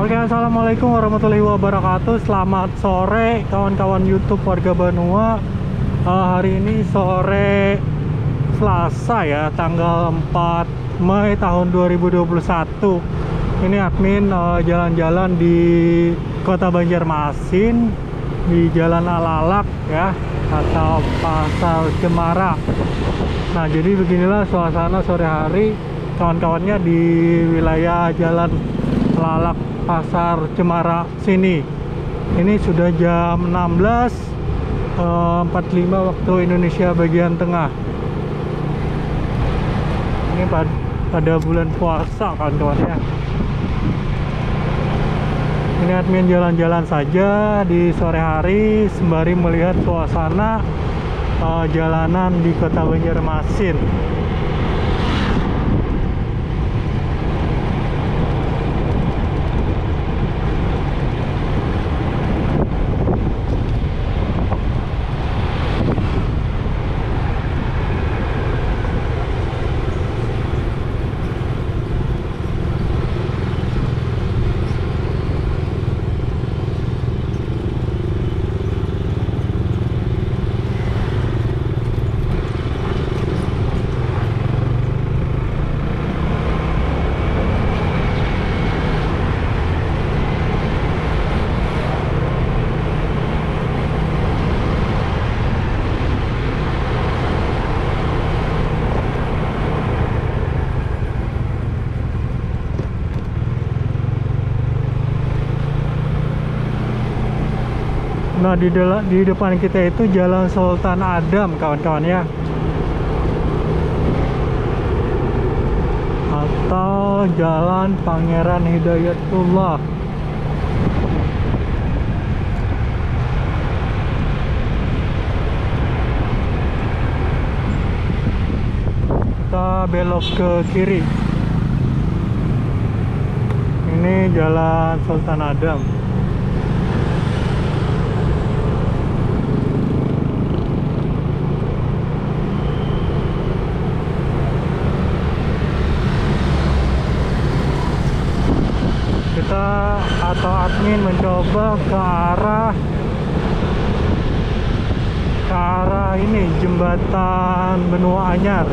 Oke, assalamualaikum warahmatullahi wabarakatuh. Selamat sore kawan-kawan YouTube warga Banua. Hari ini sore Selasa ya, tanggal 4 Mei tahun 2021. Ini admin jalan-jalan di Kota Banjarmasin di Jalan Alalak ya, atau Pasar Cemara. Nah, jadi beginilah suasana sore hari kawan-kawannya di wilayah Jalan Alalak Pasar Cemara sini. Ini sudah jam 16.45 waktu Indonesia bagian tengah. Ini pada bulan puasa kawan-kawan ya. Ini admin jalan-jalan saja di sore hari sembari melihat suasana jalanan di Kota Banjarmasin. Nah, di depan kita itu Jalan Sultan Adam kawan-kawan ya, atau Jalan Pangeran Hidayatullah. Kita belok ke kiri. Ini Jalan Sultan Adam. Kita atau admin mencoba ke arah ini jembatan Benua Anyar.